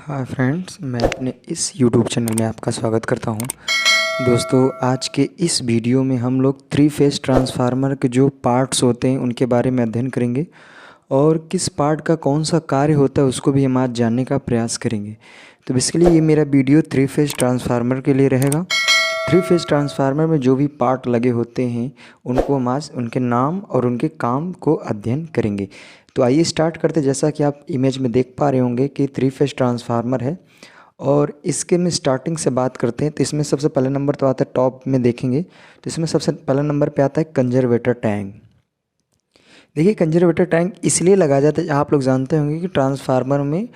Hi friends, मैं अपने इस यूट्यूब चैनल में आपका स्वागत करता हूं। दोस्तों, आज के इस वीडियो में हम लोग थ्री फेज ट्रांसफार्मर के जो पार्ट्स होते हैं उनके बारे में अध्ययन करेंगे और किस पार्ट का कौन सा कार्य होता है उसको भी हम आज जानने का प्रयास करेंगे। तो बेसिकली ये मेरा वीडियो थ्री फेज ट्रांसफार्मर के लिए रहेगा। थ्री फेज ट्रांसफार्मर में जो भी पार्ट लगे होते हैं उनको हम आज उनके नाम और उनके काम को अध्ययन करेंगे। तो आइए स्टार्ट करते। जैसा कि आप इमेज में देख पा रहे होंगे कि थ्री फेज ट्रांसफार्मर है और इसके में स्टार्टिंग से बात करते हैं तो इसमें सबसे पहला नंबर तो आता है, टॉप में देखेंगे तो इसमें सबसे पहला नंबर पे आता है कंजर्वेटर टैंक। देखिए, कंजर्वेटर टैंक इसलिए लगाया जाता है, आप लोग जानते होंगे कि ट्रांसफार्मर में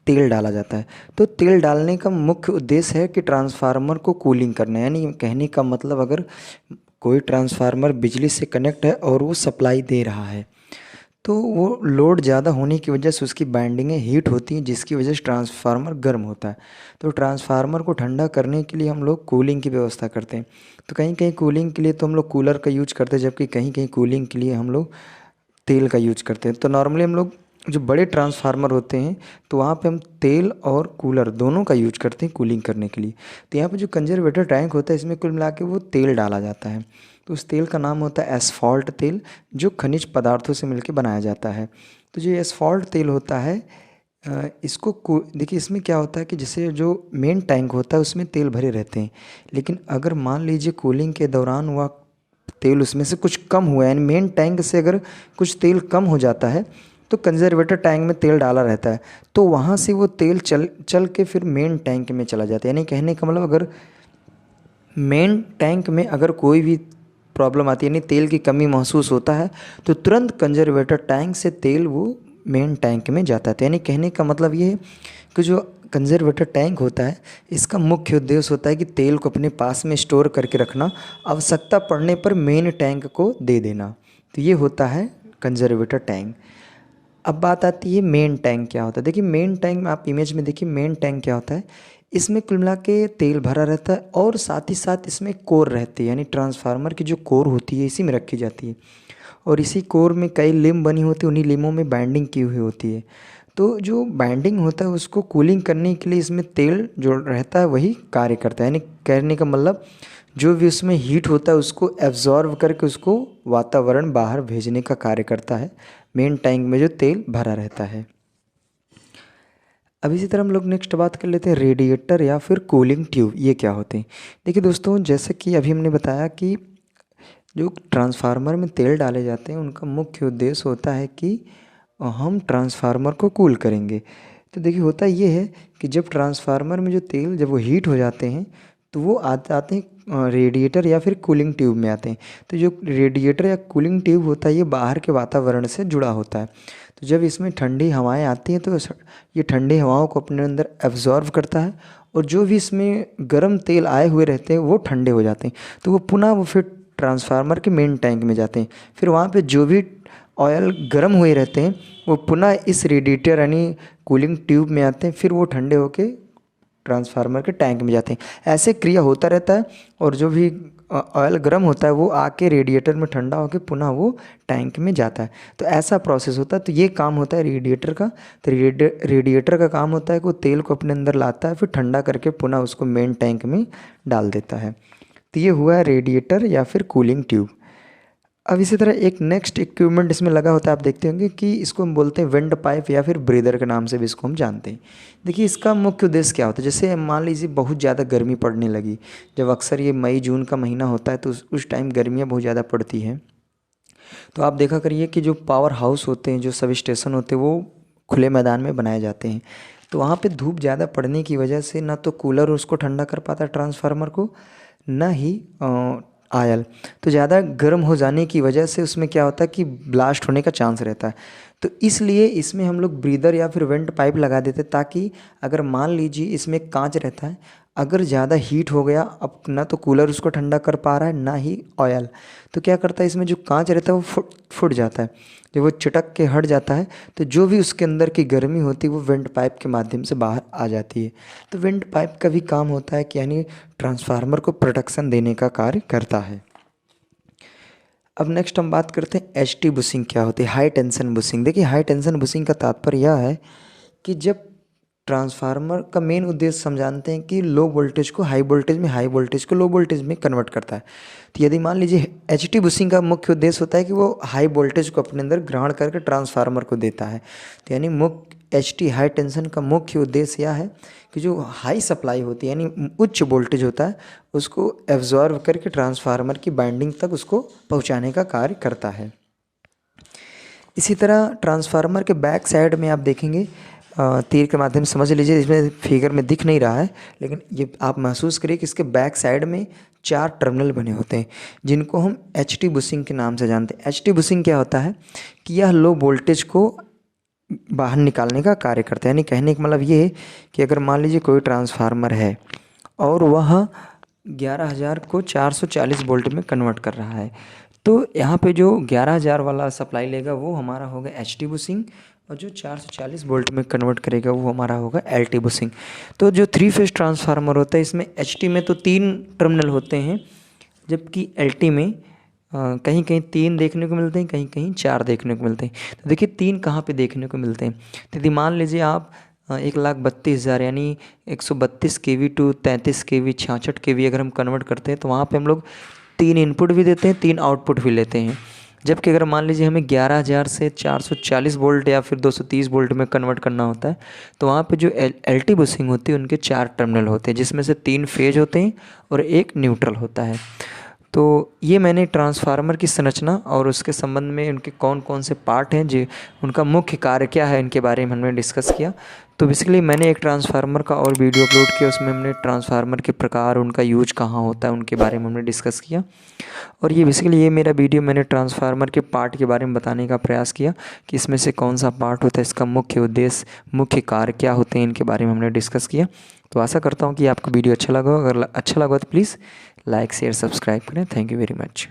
तेल डाला जाता है। तो तेल डालने का मुख्य उद्देश्य है कि ट्रांसफार्मर को कूलिंग करना है। यानी कहने का मतलब, अगर कोई ट्रांसफार्मर बिजली से कनेक्ट है और वो सप्लाई दे रहा है तो वो लोड ज़्यादा होने की वजह से उसकी बाइंडिंगें हीट होती हैं, जिसकी वजह से ट्रांसफार्मर गर्म होता है। तो ट्रांसफार्मर को ठंडा करने के लिए हम लोग कूलिंग की व्यवस्था करते हैं। तो कहीं कहीं कूलिंग के लिए तो हम लोग कूलर का यूज करते हैं, जबकि कहीं कहीं कूलिंग के लिए हम लोग तेल का यूज करते हैं। तो नॉर्मली हम लोग जो बड़े ट्रांसफार्मर होते हैं तो वहाँ पे हम तेल और कूलर दोनों का यूज करते हैं कूलिंग करने के लिए। तो यहाँ पे जो कंजर्वेटर टैंक होता है इसमें कुल मिला के वो तेल डाला जाता है। तो उस तेल का नाम होता है एस्फॉल्ट तेल, जो खनिज पदार्थों से मिलकर बनाया जाता है। तो जो एस्फॉल्ट तेल होता है, इसको देखिए, इसमें क्या होता है कि जैसे जो मेन टैंक होता है उसमें तेल भरे रहते हैं, लेकिन अगर मान लीजिए कूलिंग के दौरान वह तेल उसमें से कुछ कम हुआ, यानी मेन टैंक से अगर कुछ तेल कम हो जाता है तो कंजर्वेटर टैंक में तेल डाला रहता है, तो वहाँ से वो तेल चल चल के फिर मेन टैंक में चला जाता है। यानी कहने का मतलब, अगर मेन टैंक में अगर कोई भी प्रॉब्लम आती है, यानी तेल की कमी महसूस होता है, तो तुरंत कंजर्वेटर टैंक से तेल वो मेन टैंक में जाता है। तो यानी कहने का मतलब ये है कि जो कंजर्वेटर टैंक होता है इसका मुख्य उद्देश्य होता है कि तेल को अपने पास में स्टोर करके रखना, आवश्यकता पड़ने पर मेन टैंक को दे देना। तो ये होता है कंजर्वेटर टैंक। अब बात आती है मेन टैंक क्या होता है। देखिए, मेन टैंक में आप इमेज में देखिए, मेन टैंक क्या होता है। इसमें कुल मिला के तेल भरा रहता है और साथ ही साथ इसमें कोर रहती है, यानी ट्रांसफार्मर की जो कोर होती है इसी में रखी जाती है और इसी कोर में कई लिम बनी होती है, उन्हीं लिमों में बाइंडिंग की हुई होती है। तो जो बाइंडिंग होता है उसको कूलिंग करने के लिए इसमें तेल जो रहता है वही कार्य करता है। यानी कहने का मतलब, जो भी उसमें हीट होता है उसको एब्जॉर्व करके उसको वातावरण बाहर भेजने का कार्य करता है मेन टैंक में जो तेल भरा रहता है। अब इसी तरह हम लोग नेक्स्ट बात कर लेते हैं रेडिएटर या फिर कूलिंग ट्यूब, ये क्या होते हैं। देखिए दोस्तों, जैसे कि अभी हमने बताया कि जो ट्रांसफार्मर में तेल डाले जाते हैं उनका मुख्य उद्देश्य होता है कि हम ट्रांसफार्मर को कूल करेंगे। तो देखिए, होता ये है कि जब ट्रांसफार्मर में जो तेल जब वो हीट हो जाते हैं तो वो आते हैं रेडिएटर या फिर कूलिंग ट्यूब में आते हैं। तो जो रेडिएटर या कूलिंग ट्यूब होता है ये बाहर के वातावरण से जुड़ा होता है। तो जब इसमें ठंडी हवाएं आती हैं तो ये ठंडी हवाओं को अपने अंदर एब्जॉर्व करता है और जो भी इसमें गर्म तेल आए हुए रहते हैं वो ठंडे हो जाते हैं। तो वो पुनः वो फिर ट्रांसफार्मर के मेन टैंक में जाते हैं। फिर वहाँ पे जो भी ऑयल गर्म हुए रहते हैं वो पुनः इस रेडिएटर यानी कूलिंग ट्यूब में आते हैं, फिर वो ठंडे होके ट्रांसफार्मर के टैंक में जाते हैं। ऐसे क्रिया होता रहता है और जो भी ऑयल गर्म होता है वो आके रेडिएटर में ठंडा होकर पुनः वो टैंक में जाता है। तो ऐसा प्रोसेस होता है। तो ये काम होता है रेडिएटर का। तो रेडिएटर का काम होता है कि वो तेल को अपने अंदर लाता है, फिर ठंडा करके पुनः उसको मेन टैंक में डाल देता है। तो ये हुआ रेडिएटर या फिर कूलिंग ट्यूब। अब इसी तरह एक नेक्स्ट इक्विपमेंट इसमें लगा होता है, आप देखते होंगे कि इसको हम बोलते हैं विंड पाइप या फिर ब्रीदर के नाम से भी इसको हम जानते हैं। देखिए, इसका मुख्य उद्देश्य क्या होता है। जैसे मान लीजिए बहुत ज़्यादा गर्मी पड़ने लगी, जब अक्सर ये मई जून का महीना होता है तो उस टाइम गर्मियाँ बहुत ज़्यादा पड़ती हैं। तो आप देखा करिए कि जो पावर हाउस होते हैं, जो सब स्टेशन होते हैं, वो खुले मैदान में बनाए जाते हैं। तो वहाँ पे धूप ज़्यादा पड़ने की वजह से ना तो कूलर उसको ठंडा कर पाता ट्रांसफार्मर को, ना ही आयल। तो ज़्यादा गर्म हो जाने की वजह से उसमें क्या होता है कि ब्लास्ट होने का चांस रहता है। तो इसलिए इसमें हम लोग ब्रीदर या फिर वेंट पाइप लगा देते, ताकि अगर मान लीजिए इसमें कांच रहता है, अगर ज़्यादा हीट हो गया, अब ना तो कूलर उसको ठंडा कर पा रहा है ना ही ऑयल, तो क्या करता है, इसमें जो कांच रहता है वो फुट जाता है। जब वो चिटक के हट जाता है तो जो भी उसके अंदर की गर्मी होती है वो वेंट पाइप के माध्यम से बाहर आ जाती है। तो वेंट पाइप का भी काम होता है कि यानी ट्रांसफार्मर को प्रोटेक्शन देने का कार्य करता है। अब नेक्स्ट हम बात करते हैं एच टी बुशिंग क्या होती है, हाई टेंशन बुशिंग। देखिए, हाई टेंशन बुशिंग का तात्पर्य यह है कि जब ट्रांसफार्मर का मेन उद्देश्य हम जानते हैं कि लो वोल्टेज को हाई वोल्टेज में, हाई वोल्टेज को लो वोल्टेज में कन्वर्ट करता है। तो यदि मान लीजिए एचटी बुशिंग का मुख्य उद्देश्य होता है कि वो हाई वोल्टेज को अपने अंदर ग्रहण करके ट्रांसफार्मर को देता है। तो यानी मुख्य एचटी हाई टेंशन का मुख्य उद्देश्य यह है कि जो हाई सप्लाई होती है यानी उच्च वोल्टेज होता है उसको एब्जॉर्व करके ट्रांसफार्मर की बाइंडिंग तक उसको पहुँचाने का कार्य करता है। इसी तरह ट्रांसफार्मर के बैक साइड में आप देखेंगे तीर के माध्यम से समझ लीजिए, इसमें फिगर में दिख नहीं रहा है लेकिन ये आप महसूस करिए कि इसके बैक साइड में 4 टर्मिनल बने होते हैं जिनको हम एचटी बुशिंग के नाम से जानते हैं। एचटी बुशिंग क्या होता है कि यह लो वोल्टेज को बाहर निकालने का कार्य करता है। यानी कहने का मतलब ये है कि अगर मान लीजिए कोई ट्रांसफार्मर है और वह 11,000 को 440 वोल्ट में कन्वर्ट कर रहा है, तो यहाँ पे जो 11,000 वाला सप्लाई लेगा वो हमारा होगा एचटी बुशिंग और जो 440 वोल्ट में कन्वर्ट करेगा वो हमारा होगा एलटी बुशिंग। तो जो 3 फेज ट्रांसफार्मर होता है इसमें एचटी में तो 3 टर्मिनल होते हैं, जबकि एलटी में कहीं कहीं 3 देखने को मिलते हैं, कहीं कहीं 4 देखने को मिलते हैं। तो देखिए 3 कहाँ पे देखने को मिलते हैं। तो यदि मान लीजिए आप 1,32,000 यानी 132 kV टू 33 kV 66 kV अगर हम कन्वर्ट करते हैं तो वहाँ पे हम लोग 3 इनपुट भी देते हैं, 3 आउटपुट भी लेते हैं। जबकि अगर मान लीजिए हमें 11,000 से 440 वोल्ट या फिर 230 वोल्ट में कन्वर्ट करना होता है तो वहाँ पे जो एलटी बुशिंग होती है उनके 4 टर्मिनल होते हैं जिसमें से 3 फेज होते हैं और 1 न्यूट्रल होता है। तो ये मैंने ट्रांसफार्मर की संरचना और उसके संबंध में उनके कौन कौन से पार्ट हैं, जो उनका मुख्य कार्य क्या है, इनके बारे में हमने डिस्कस किया। तो बेसिकली मैंने एक ट्रांसफार्मर का और वीडियो अपलोड किया, उसमें हमने ट्रांसफार्मर के प्रकार, उनका यूज कहाँ होता है, उनके बारे में हमने डिस्कस किया। और ये बेसिकली ये मेरा वीडियो मैंने ट्रांसफार्मर के पार्ट के बारे में बताने का प्रयास किया कि इसमें से कौन सा पार्ट होता है, इसका मुख्य उद्देश्य, मुख्य कार्य क्या होते हैं, इनके बारे में हमने डिस्कस किया। तो आशा करता हूँ कि आपको वीडियो अच्छा लगा हो। अगर अच्छा लगा तो प्लीज़ लाइक शेयर सब्सक्राइब करें। Thank you very much.